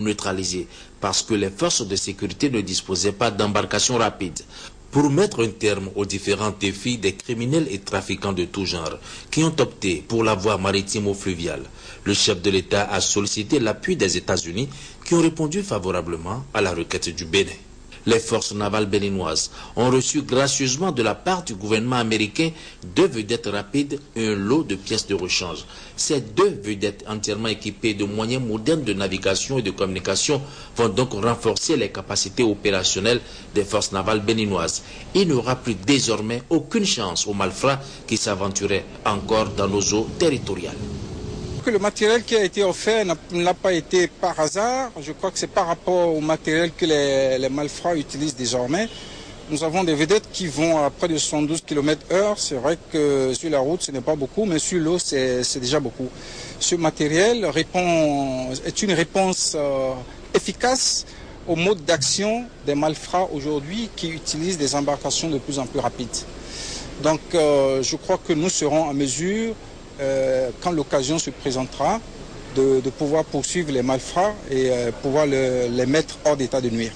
neutralisés parce que les forces de sécurité ne disposaient pas d'embarcations rapides. Pour mettre un terme aux différents défis des criminels et trafiquants de tout genre qui ont opté pour la voie maritime ou fluviale, le chef de l'État a sollicité l'appui des États-Unis qui ont répondu favorablement à la requête du Bénin. Les forces navales béninoises ont reçu gracieusement de la part du gouvernement américain 2 vedettes rapides et un lot de pièces de rechange. Ces 2 vedettes entièrement équipées de moyens modernes de navigation et de communication vont donc renforcer les capacités opérationnelles des forces navales béninoises. Il n'y aura plus désormais aucune chance aux malfrats qui s'aventuraient encore dans nos eaux territoriales. Le matériel qui a été offert n'a pas été par hasard. Je crois que c'est par rapport au matériel que les malfrats utilisent désormais. Nous avons des vedettes qui vont à près de 72 km/h. C'est vrai que sur la route, ce n'est pas beaucoup, mais sur l'eau, c'est déjà beaucoup. Ce matériel est une réponse efficace au mode d'action des malfrats aujourd'hui qui utilisent des embarcations de plus en plus rapides. Donc je crois que nous serons en mesure, quand l'occasion se présentera, de pouvoir poursuivre les malfrats et pouvoir les mettre hors d'état de nuire.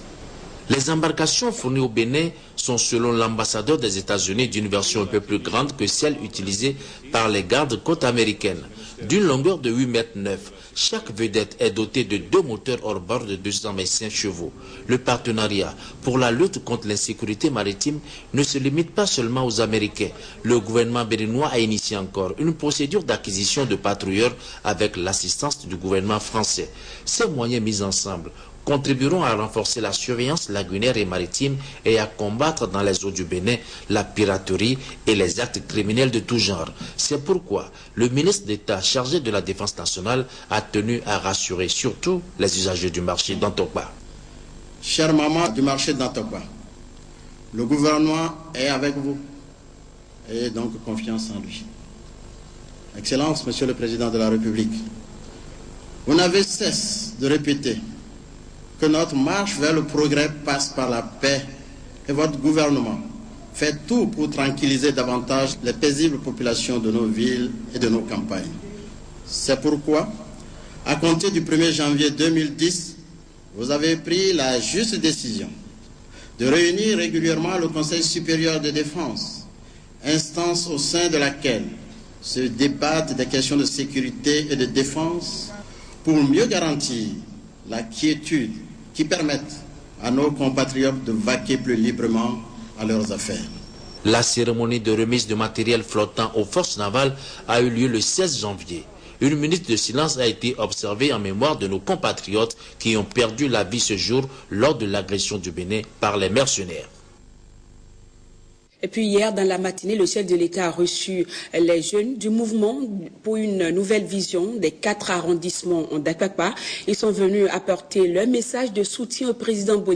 Les embarcations fournies au Bénin sont, selon l'ambassadeur des États-Unis, d'une version un peu plus grande que celle utilisée par les gardes-côtes américaines. D'une longueur de 8,9 m, chaque vedette est dotée de 2 moteurs hors bord de 225 chevaux. Le partenariat pour la lutte contre l'insécurité maritime ne se limite pas seulement aux Américains. Le gouvernement béninois a initié encore une procédure d'acquisition de patrouilleurs avec l'assistance du gouvernement français. Ces moyens mis ensemble contribueront à renforcer la surveillance lagunaire et maritime et à combattre dans les eaux du Bénin la piraterie et les actes criminels de tout genre. C'est pourquoi le ministre d'État chargé de la Défense nationale a tenu à rassurer surtout les usagers du marché d'Antokba. Chère maman du marché d'Antokba, le gouvernement est avec vous. Ayez donc confiance en lui. Excellence, Monsieur le Président de la République, vous n'avez cesse de répéter que notre marche vers le progrès passe par la paix et votre gouvernement fait tout pour tranquilliser davantage les paisibles populations de nos villes et de nos campagnes. C'est pourquoi, à compter du 1er janvier 2010, vous avez pris la juste décision de réunir régulièrement le Conseil supérieur de défense, instance au sein de laquelle se débattent des questions de sécurité et de défense pour mieux garantir la quiétude qui permettent à nos compatriotes de vaquer plus librement à leurs affaires. La cérémonie de remise de matériel flottant aux forces navales a eu lieu le 16 janvier. Une minute de silence a été observée en mémoire de nos compatriotes qui ont perdu la vie ce jour lors de l'agression du Bénin par les mercenaires. Et puis hier, dans la matinée, le chef de l'État a reçu les jeunes du mouvement pour une nouvelle vision des 4 arrondissements d'Akwakwa. Ils sont venus apporter leur message de soutien au président Boni.